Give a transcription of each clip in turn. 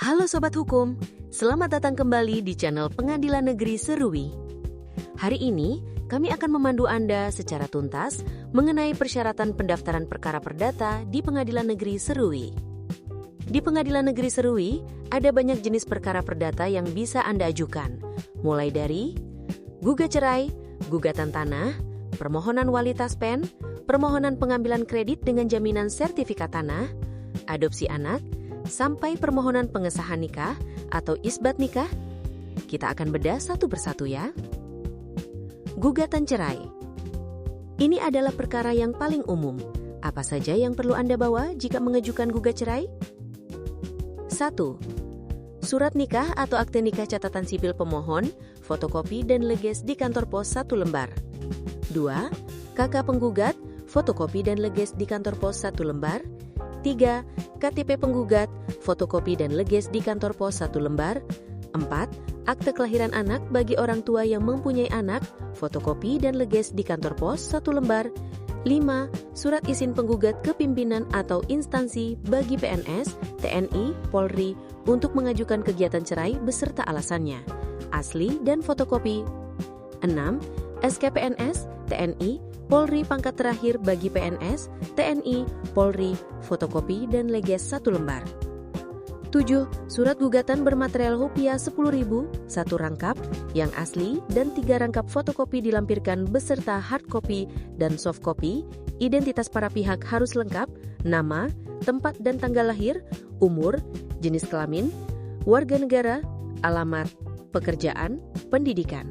Halo Sobat Hukum, selamat datang kembali di channel Pengadilan Negeri Serui. Hari ini, kami akan memandu Anda secara tuntas mengenai persyaratan pendaftaran perkara perdata di Pengadilan Negeri Serui. Di Pengadilan Negeri Serui, ada banyak jenis perkara perdata yang bisa Anda ajukan, mulai dari gugat cerai, gugatan tanah, permohonan wali taspen, permohonan pengambilan kredit dengan jaminan sertifikat tanah, adopsi anak, sampai permohonan pengesahan nikah atau isbat nikah. Kita akan bedah satu persatu ya. Gugatan cerai. Ini adalah perkara yang paling umum. Apa saja yang perlu Anda bawa jika mengajukan gugat cerai? 1. Surat nikah atau akte nikah catatan sipil pemohon, fotokopi dan leges di kantor pos 1 lembar. 2. KK penggugat, fotokopi dan leges di kantor pos 1 lembar. 3. KTP penggugat, fotokopi dan leges di kantor pos 1 lembar. 4. Akte kelahiran anak bagi orang tua yang mempunyai anak, fotokopi dan leges di kantor pos 1 lembar. 5. Surat izin penggugat ke pimpinan atau instansi bagi PNS, TNI, Polri untuk mengajukan kegiatan cerai beserta alasannya, asli dan fotokopi. 6. SKPNS, TNI, Polri pangkat terakhir bagi PNS, TNI, Polri, fotokopi dan leges 1 lembar. 7. Surat gugatan bermaterial rupiah 10.000, 1 rangkap, yang asli dan 3 rangkap fotokopi dilampirkan beserta hard copy dan soft copy. Identitas para pihak harus lengkap, nama, tempat dan tanggal lahir, umur, jenis kelamin, warga negara, alamat, pekerjaan, pendidikan.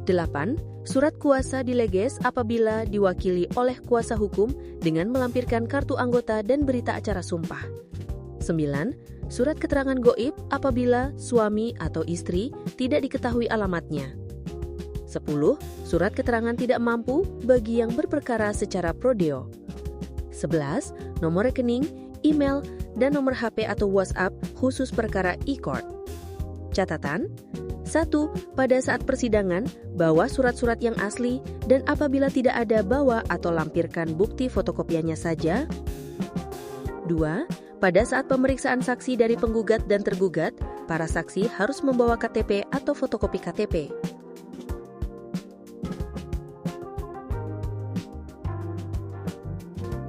8. Surat kuasa dileges apabila diwakili oleh kuasa hukum dengan melampirkan kartu anggota dan berita acara sumpah. 9. Surat keterangan goib apabila suami atau istri tidak diketahui alamatnya. 10. Surat keterangan tidak mampu bagi yang berperkara secara prodeo. 11. Nomor rekening, email, dan nomor HP atau WhatsApp khusus perkara e-court. Catatan: 1. Pada saat persidangan, bawa surat-surat yang asli dan apabila tidak ada, bawa atau lampirkan bukti fotokopiannya saja. 2. Pada saat pemeriksaan saksi dari penggugat dan tergugat, para saksi harus membawa KTP atau fotokopi KTP.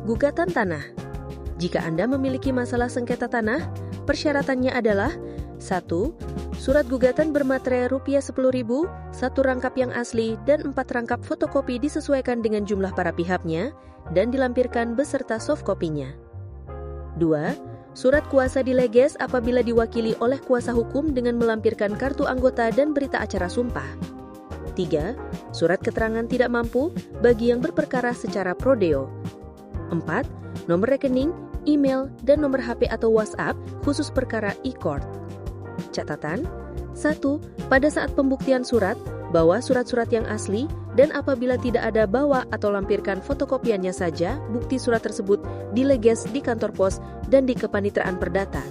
Gugatan tanah. Jika Anda memiliki masalah sengketa tanah, persyaratannya adalah 1. Surat gugatan bermaterai rupiah 10.000, 1 rangkap yang asli dan 4 rangkap fotokopi disesuaikan dengan jumlah para pihaknya dan dilampirkan beserta soft kopinya. 2. Surat kuasa dileges apabila diwakili oleh kuasa hukum dengan melampirkan kartu anggota dan berita acara sumpah. 3. Surat keterangan tidak mampu bagi yang berperkara secara prodeo. 4. Nomor rekening, email, dan nomor HP atau WhatsApp khusus perkara e-court. Catatan: 1. Pada saat pembuktian surat, bawa surat-surat yang asli dan apabila tidak ada, bawa atau lampirkan fotokopiannya saja. Bukti surat tersebut dileges di kantor pos dan di kepanitraan perdata.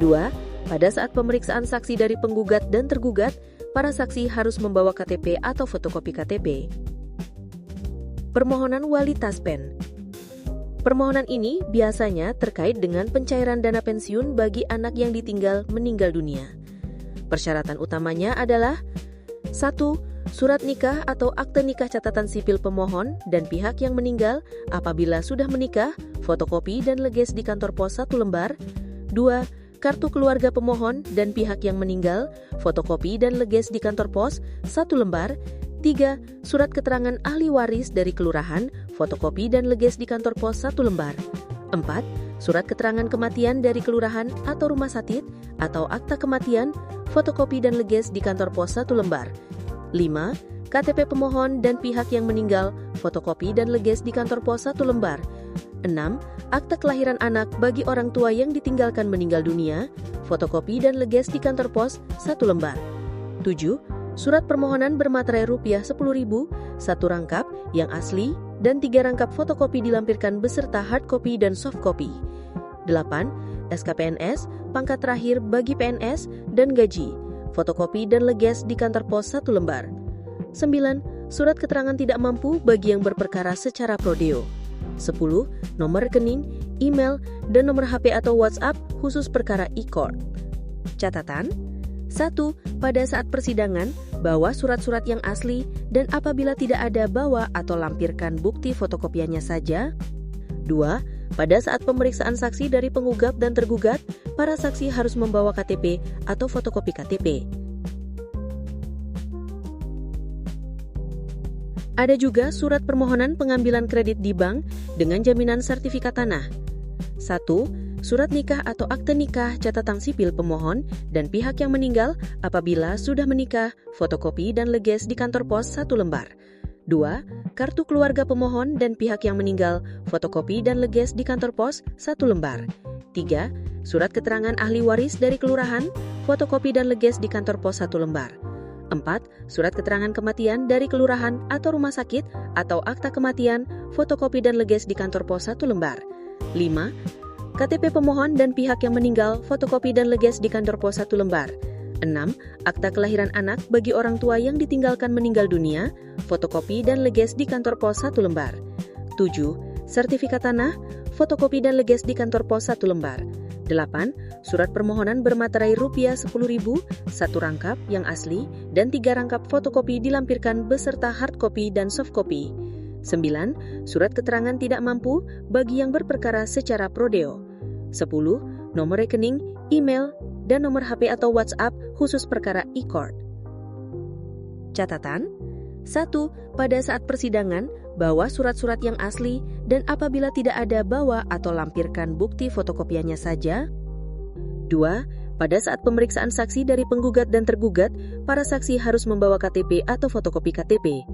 2. Pada saat pemeriksaan saksi dari penggugat dan tergugat, para saksi harus membawa KTP atau fotokopi KTP. Permohonan wali taspen. Permohonan ini biasanya terkait dengan pencairan dana pensiun bagi anak yang ditinggal meninggal dunia. Persyaratan utamanya adalah 1. Surat nikah atau akte nikah catatan sipil pemohon dan pihak yang meninggal apabila sudah menikah, fotokopi dan leges di kantor pos 1 lembar. 2. Kartu keluarga pemohon dan pihak yang meninggal, fotokopi dan leges di kantor pos 1 lembar. 3. Surat keterangan ahli waris dari kelurahan, fotokopi dan leges di kantor pos 1 lembar. 4. Surat keterangan kematian dari kelurahan atau rumah sakit atau akta kematian, fotokopi dan leges di kantor pos 1 lembar. 5. KTP pemohon dan pihak yang meninggal, fotokopi dan leges di kantor pos 1 lembar. 6. Akta kelahiran anak bagi orang tua yang ditinggalkan meninggal dunia, fotokopi dan leges di kantor pos 1 lembar. 7. Surat permohonan bermaterai rupiah 10.000, 1 rangkap yang asli dan 3 rangkap fotokopi dilampirkan beserta hard copy dan soft copy. 8. SKPNS, pangkat terakhir bagi PNS dan gaji, fotokopi dan leges di kantor pos 1 lembar. 9. Surat keterangan tidak mampu bagi yang berperkara secara prodeo. 10. Nomor rekening, email, dan nomor HP atau WhatsApp khusus perkara e-court. Catatan: 1. Pada saat persidangan, bawa surat-surat yang asli dan apabila tidak ada, bawa atau lampirkan bukti fotokopiannya saja. 2. Pada saat pemeriksaan saksi dari penggugat dan tergugat, para saksi harus membawa KTP atau fotokopi KTP. Ada juga surat permohonan pengambilan kredit di bank dengan jaminan sertifikat tanah. 1. Surat nikah atau akte nikah catatan sipil pemohon dan pihak yang meninggal apabila sudah menikah, fotokopi dan leges di kantor pos 1 lembar. 2. Kartu keluarga pemohon dan pihak yang meninggal, fotokopi dan leges di kantor pos 1 lembar. 3. Surat keterangan ahli waris dari kelurahan, fotokopi dan leges di kantor pos 1 lembar. 4. Surat keterangan kematian dari kelurahan atau rumah sakit atau akta kematian, fotokopi dan leges di kantor pos 1 lembar. 5. KTP pemohon dan pihak yang meninggal, fotokopi dan leges di kantor pos 1 lembar. 6. Akta kelahiran anak bagi orang tua yang ditinggalkan meninggal dunia, fotokopi dan leges di kantor pos 1 lembar. 7. Sertifikat tanah, fotokopi dan leges di kantor pos 1 lembar. 8. Surat permohonan bermaterai Rp10.000, 1 rangkap yang asli dan 3 rangkap fotokopi dilampirkan beserta hard copy dan soft copy. 9. Surat keterangan tidak mampu bagi yang berperkara secara prodeo. 10. Nomor rekening, email, dan nomor HP atau WhatsApp khusus perkara e-court. Catatan: 1. Pada saat persidangan, bawa surat-surat yang asli dan apabila tidak ada, bawa atau lampirkan bukti fotokopiannya saja. 2. Pada saat pemeriksaan saksi dari penggugat dan tergugat, para saksi harus membawa KTP atau fotokopi KTP.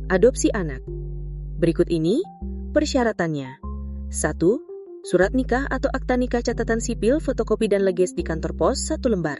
Adopsi anak. Berikut ini persyaratannya. 1. Surat nikah atau akta nikah catatan sipil, fotokopi dan leges di kantor pos 1 lembar.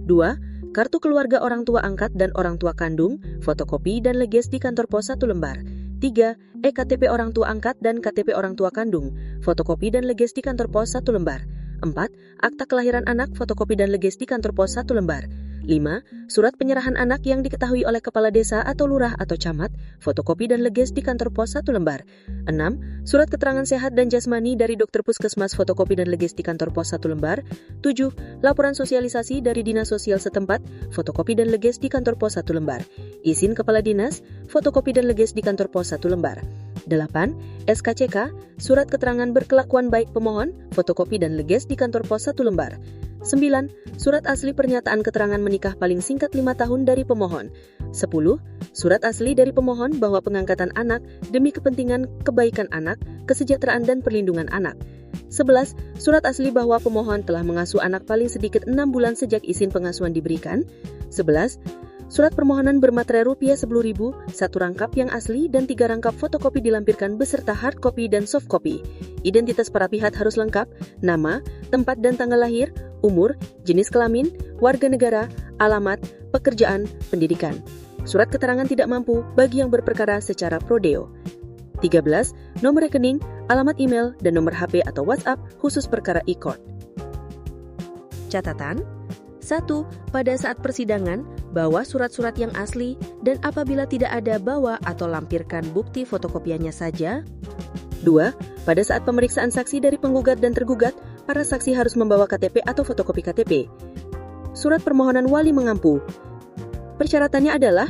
2. Kartu keluarga orang tua angkat dan orang tua kandung, fotokopi dan leges di kantor pos 1 lembar. 3. KTP orang tua angkat dan KTP orang tua kandung, fotokopi dan leges di kantor pos 1 lembar. 4. Akta kelahiran anak, fotokopi dan leges di kantor pos 1 lembar. 5. Surat penyerahan anak yang diketahui oleh kepala desa atau lurah atau camat, fotokopi dan leges di kantor pos 1 lembar. 6. Surat keterangan sehat dan jasmani dari dokter puskesmas, fotokopi dan leges di kantor pos 1 lembar. 7. Laporan sosialisasi dari dinas sosial setempat, fotokopi dan leges di kantor pos 1 lembar. Izin kepala dinas, fotokopi dan leges di kantor pos 1 lembar. 8. SKCK, surat keterangan berkelakuan baik pemohon, fotokopi dan leges di kantor pos 1 lembar. 9. Surat asli pernyataan keterangan menikah paling singkat 5 tahun dari pemohon. 10. Surat asli dari pemohon bahwa pengangkatan anak demi kepentingan kebaikan anak, kesejahteraan dan perlindungan anak. 11. Surat asli bahwa pemohon telah mengasuh anak paling sedikit 6 bulan sejak izin pengasuhan diberikan. 11. Surat permohonan bermaterai Rp10.000, 1 rangkap yang asli dan 3 rangkap fotokopi dilampirkan beserta hard copy dan soft copy. Identitas para pihak harus lengkap, nama, tempat dan tanggal lahir, umur, jenis kelamin, warga negara, alamat, pekerjaan, pendidikan. Surat keterangan tidak mampu bagi yang berperkara secara prodeo. 13. Nomor rekening, alamat email, dan nomor HP atau WhatsApp khusus perkara e-court. Catatan: 1. Pada saat persidangan, bawa surat-surat yang asli dan apabila tidak ada, bawa atau lampirkan bukti fotokopiannya saja. 2. Pada saat pemeriksaan saksi dari penggugat dan tergugat, para saksi harus membawa KTP atau fotokopi KTP. Surat permohonan wali mengampu. Persyaratannya adalah: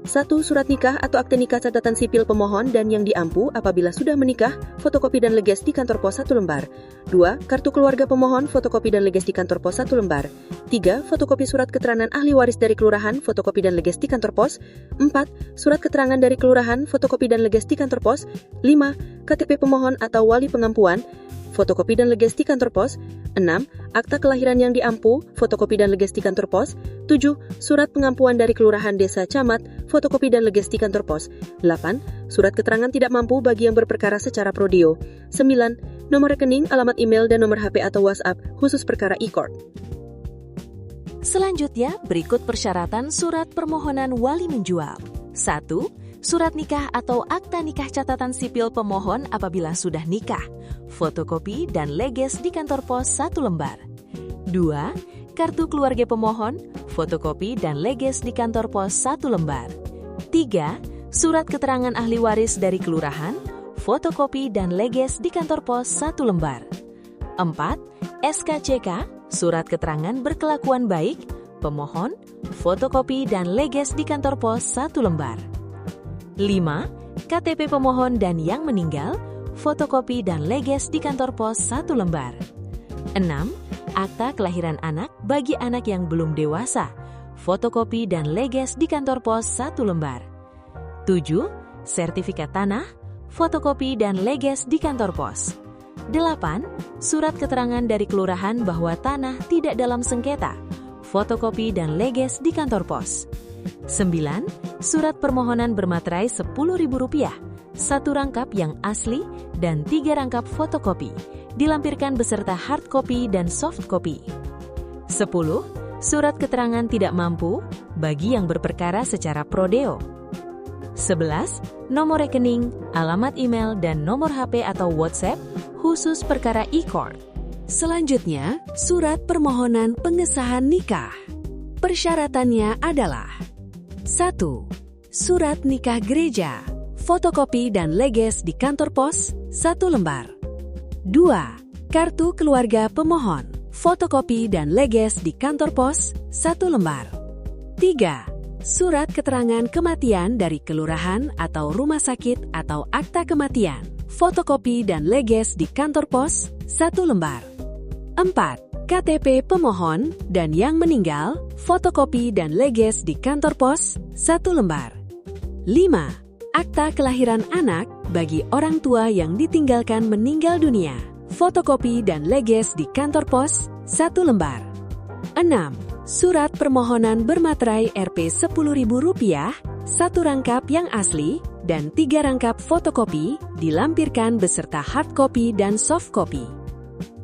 1. Surat nikah atau akte nikah catatan sipil pemohon dan yang diampu apabila sudah menikah, fotokopi dan leges di kantor pos 1 lembar. 2. Kartu keluarga pemohon, fotokopi dan leges di kantor pos 1 lembar. 3. Fotokopi surat keterangan ahli waris dari kelurahan, fotokopi dan leges di kantor pos. 4. Surat keterangan dari kelurahan, fotokopi dan leges di kantor pos. 5. KTP pemohon atau wali pengampuan, fotokopi dan leges di kantor pos. 6. Akta kelahiran yang diampu, fotokopi dan leges di kantor pos. 7. Surat pengampuan dari kelurahan, desa, camat, fotokopi dan leges di kantor pos. 8. Surat keterangan tidak mampu bagi yang berperkara secara prodeo. 9. Nomor rekening, alamat email, dan nomor HP atau WhatsApp khusus perkara e-court. Selanjutnya, berikut persyaratan surat permohonan wali menjual. 1. Surat nikah atau akta nikah catatan sipil pemohon apabila sudah nikah, fotokopi dan leges di kantor pos 1 lembar. 2. Kartu keluarga pemohon, fotokopi dan leges di kantor pos 1 lembar. 3. Surat keterangan ahli waris dari kelurahan, fotokopi dan leges di kantor pos 1 lembar. 4. SKCK, surat keterangan berkelakuan baik, pemohon, fotokopi dan leges di kantor pos 1 lembar. 5. KTP pemohon dan yang meninggal, fotokopi dan leges di kantor pos 1 lembar. 6. Akta kelahiran anak bagi anak yang belum dewasa, fotokopi dan leges di kantor pos 1 lembar. 7. Sertifikat tanah, fotokopi dan leges di kantor pos. 8. Surat keterangan dari kelurahan bahwa tanah tidak dalam sengketa, fotokopi dan leges di kantor pos. 9. Surat permohonan bermaterai Rp10.000, 1 rangkap yang asli dan 3 rangkap fotokopi, dilampirkan beserta hard copy dan soft copy. 10. Surat keterangan tidak mampu bagi yang berperkara secara prodeo. 11. Nomor rekening, alamat email, dan nomor HP atau WhatsApp khusus perkara e-court. Selanjutnya, surat permohonan pengesahan nikah. Persyaratannya adalah 1. Surat nikah gereja, fotokopi dan leges di kantor pos 1 lembar. 2. Kartu keluarga pemohon, fotokopi dan leges di kantor pos 1 lembar. 3. Surat keterangan kematian dari kelurahan atau rumah sakit atau akta kematian, fotokopi dan leges di kantor pos 1 lembar. 4. KTP pemohon dan yang meninggal, fotokopi dan leges di kantor pos 1 lembar. 5. Akta kelahiran anak bagi orang tua yang ditinggalkan meninggal dunia, fotokopi dan leges di kantor pos 1 lembar. 6. Surat permohonan bermaterai Rp Rp10.000, 1 rangkap yang asli, dan 3 rangkap fotokopi, dilampirkan beserta hard copy dan soft copy.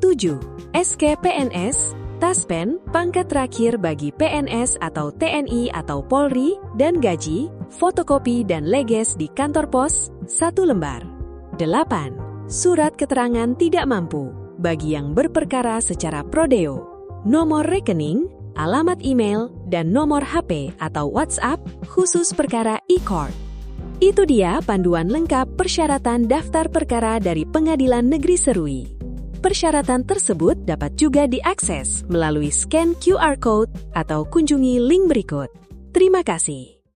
7. SK PNS, taspen, pangkat terakhir bagi PNS atau TNI atau Polri, dan gaji, fotokopi dan leges di kantor pos 1 lembar. 8. Surat keterangan tidak mampu bagi yang berperkara secara prodeo, nomor rekening, alamat email, dan nomor HP atau WhatsApp khusus perkara e-court. Itu dia panduan lengkap persyaratan daftar perkara dari Pengadilan Negeri Serui. Persyaratan tersebut dapat juga diakses melalui scan QR Code atau kunjungi link berikut. Terima kasih.